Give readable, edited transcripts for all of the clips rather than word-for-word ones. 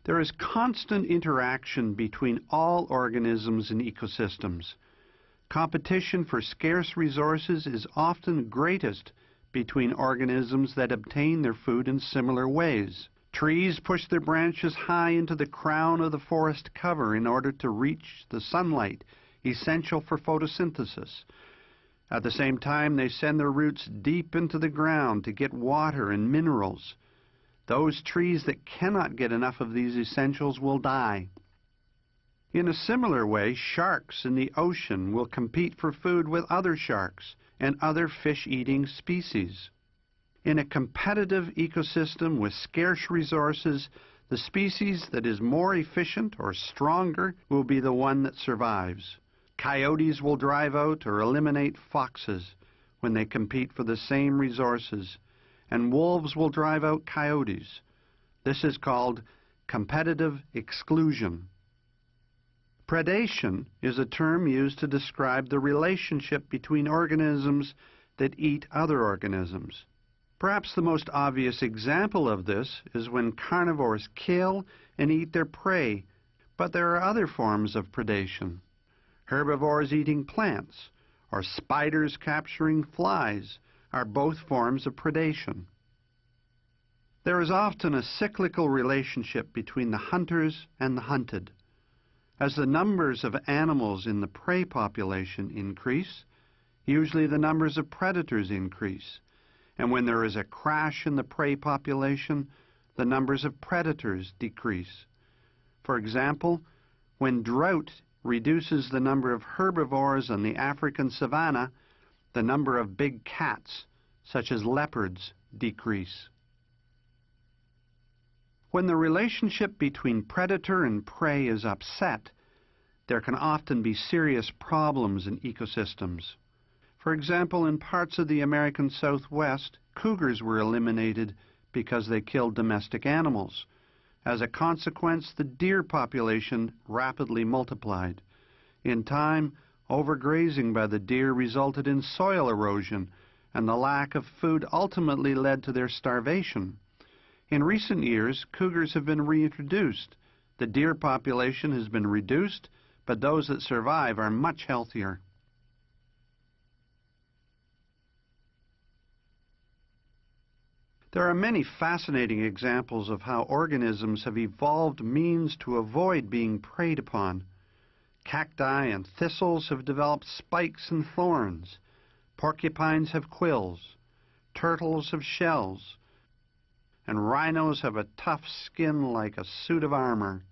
There is constant interaction between all organisms in ecosystems. Competition for scarce resources is often greatest between organisms that obtain their food in similar ways. Trees push their branches high into the crown of the forest cover in order to reach the sunlight essential for photosynthesis. At the same time, they send their roots deep into the ground to get water and minerals. Those trees that cannot get enough of these essentials will die. In a similar way, sharks in the ocean will compete for food with other sharks and other fish-eating species. In a competitive ecosystem with scarce resources, the species that is more efficient or stronger will be the one that survives. Coyotes will drive out or eliminate foxes when they compete for the same resources, and wolves will drive out coyotes. This is called competitive exclusion. Predation is a term used to describe the relationship between organisms that eat other organisms. Perhaps the most obvious example of this is when carnivores kill and eat their prey, but there are other forms of predation. Herbivores eating plants, or spiders capturing flies, are both forms of predation. There is often a cyclical relationship between the hunters and the hunted. As the numbers of animals in the prey population increase, usually the numbers of predators increase, and when there is a crash in the prey population, the numbers of predators decrease. For example, when drought reduces the number of herbivores on the African savanna, the number of big cats, such as leopards, decrease. When the relationship between predator and prey is upset, there can often be serious problems in ecosystems. For example, in parts of the American Southwest, cougars were eliminated because they killed domestic animals. As a consequence, the deer population rapidly multiplied. In time, overgrazing by the deer resulted in soil erosion, and the lack of food ultimately led to their starvation. In recent years, cougars have been reintroduced. The deer population has been reduced, but those that survive are much healthier. There are many fascinating examples of how organisms have evolved means to avoid being preyed upon. Cacti and thistles have developed spikes and thorns. Porcupines have quills. Turtles have shells. And rhinos have a tough skin like a suit of armor.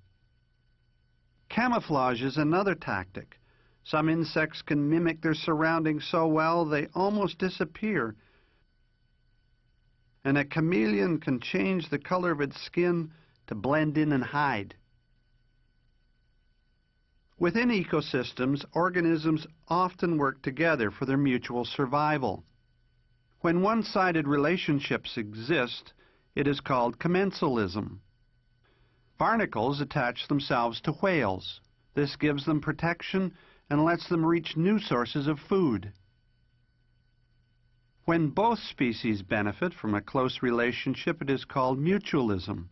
Camouflage is another tactic. Some insects can mimic their surroundings so well they almost disappear. And a chameleon can change the color of its skin to blend in and hide. Within ecosystems, organisms often work together for their mutual survival. When one-sided relationships exist, it is called commensalism. Barnacles attach themselves to whales. This gives them protection and lets them reach new sources of food. When both species benefit from a close relationship, it is called mutualism.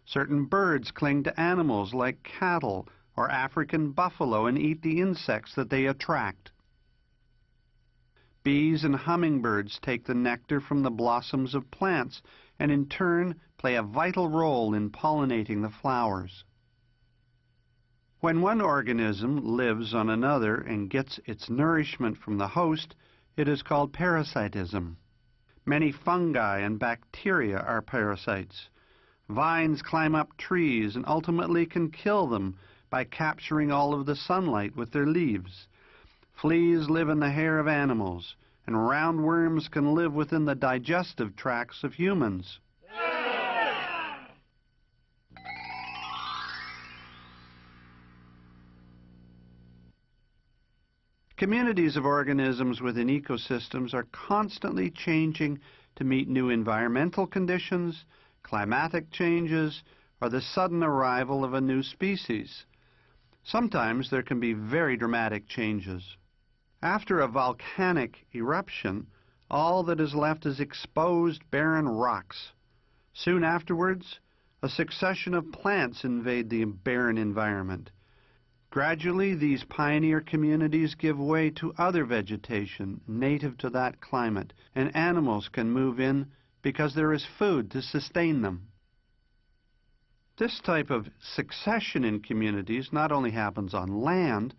Certain birds cling to animals like cattle or African buffalo and eat the insects that they attract. Bees and hummingbirds take the nectar from the blossoms of plants and in turn play a vital role in pollinating the flowers. When one organism lives on another and gets its nourishment from the host, it is called parasitism. Many fungi and bacteria are parasites. Vines climb up trees and ultimately can kill them by capturing all of the sunlight with their leaves. Fleas live in the hair of animals, and roundworms can live within the digestive tracts of humans. Communities of organisms within ecosystems are constantly changing to meet new environmental conditions, climatic changes, or the sudden arrival of a new species. Sometimes there can be very dramatic changes. After a volcanic eruption, all that is left is exposed, barren rocks. Soon afterwards, A succession of plants invade the barren environment. Gradually, these pioneer communities give way to other vegetation native to that climate, and animals can move in because there is food to sustain them. This type of succession in communities not only happens on land,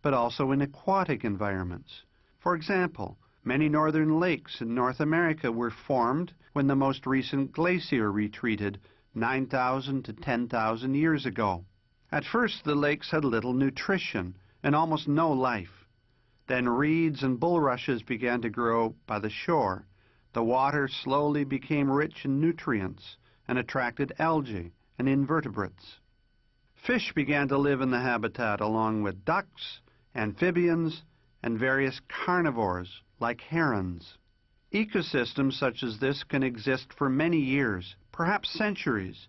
but also in aquatic environments. For example, many northern lakes in North America were formed when the most recent glacier retreated 9,000 to 10,000 years ago. At first, the lakes had little nutrition and almost no life. Then reeds and bulrushes began to grow by the shore. The water slowly became rich in nutrients and attracted algae and invertebrates. Fish began to live in the habitat along with ducks, amphibians, and various carnivores like herons. Ecosystems such as this can exist for many years, perhaps centuries,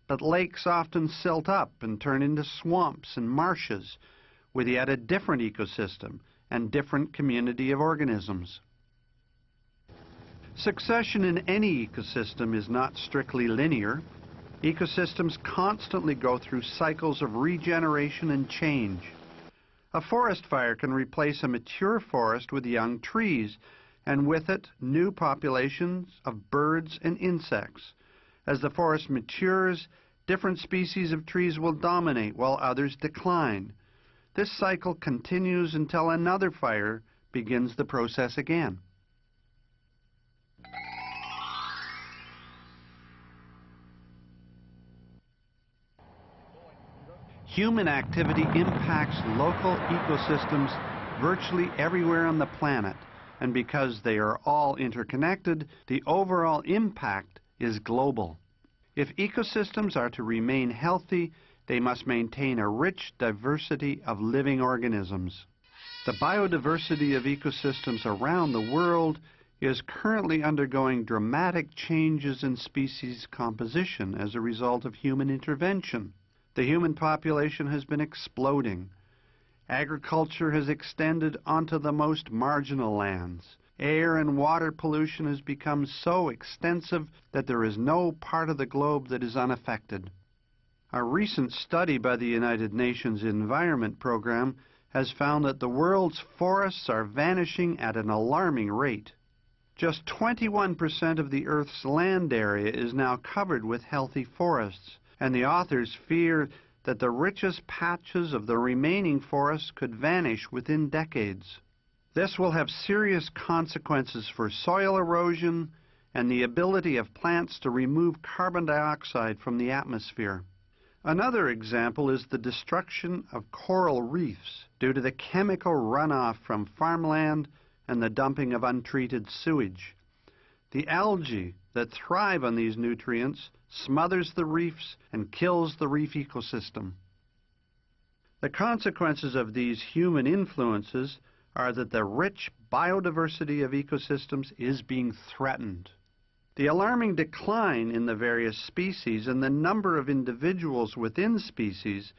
but lakes often silt up and turn into swamps and marshes with yet a different ecosystem and different community of organisms. Succession in any ecosystem is not strictly linear. Ecosystems constantly go through cycles of regeneration and change. A forest fire can replace a mature forest with young trees, and with it, new populations of birds and insects. As the forest matures, different species of trees will dominate while others decline. This cycle continues until another fire begins the process again. Human activity impacts local ecosystems virtually everywhere on the planet, and because they are all interconnected, the overall impact is global. If ecosystems are to remain healthy, they must maintain a rich diversity of living organisms. The biodiversity of ecosystems around the world is currently undergoing dramatic changes in species composition as a result of human intervention. The human population has been exploding. Agriculture has extended onto the most marginal lands. Air and water pollution has become so extensive that there is no part of the globe that is unaffected. A recent study by the United Nations Environment Program has found that the world's forests are vanishing at an alarming rate. Just 21% of the Earth's land area is now covered with healthy forests, and the authors fear that the richest patches of the remaining forests could vanish within decades. This will have serious consequences for soil erosion and the ability of plants to remove carbon dioxide from the atmosphere. Another example is the destruction of coral reefs due to the chemical runoff from farmland and the dumping of untreated sewage. The algae that thrive on these nutrients smothers the reefs and kills the reef ecosystem. The consequences of these human influences are that the rich biodiversity of ecosystems is being threatened. The alarming decline in the various species and the number of individuals within species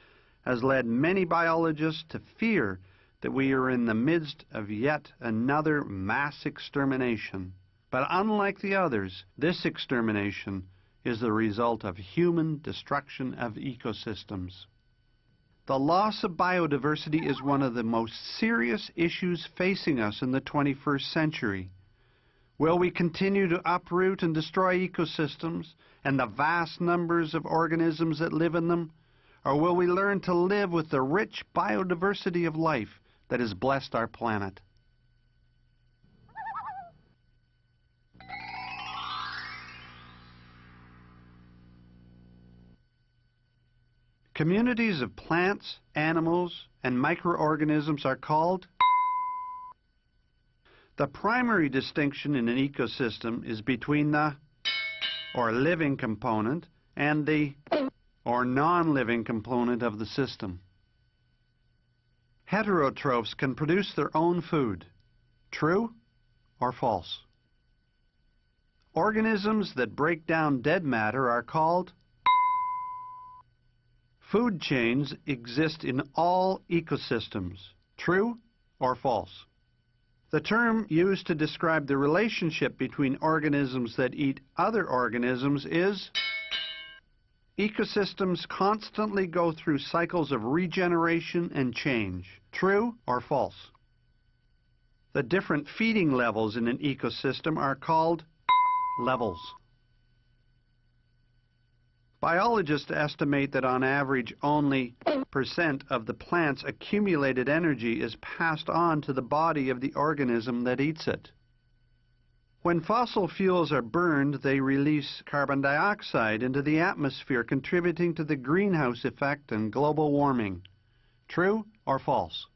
has led many biologists to fear that we are in the midst of yet another mass extermination. But unlike the others, this extermination is the result of human destruction of ecosystems. The loss of biodiversity is one of the most serious issues facing us in the 21st century. Will we continue to uproot and destroy ecosystems and the vast numbers of organisms that live in them? Or will we learn to live with the rich biodiversity of life that has blessed our planet? Communities of plants, animals, and microorganisms are called. The primary distinction in an ecosystem is between the or living component and the or non-living component of the system. Heterotrophs can produce their own food. True or false? Organisms that break down dead matter are called. Food chains exist in all ecosystems. True or false? The term used to describe the relationship between organisms that eat other organisms is Ecosystems constantly go through cycles of regeneration and change. True or false? The different feeding levels in an ecosystem are called levels. Biologists estimate that on average only % of the plant's accumulated energy is passed on to the body of the organism that eats it. When fossil fuels are burned, they release carbon dioxide into the atmosphere, contributing to the greenhouse effect and global warming. True or false?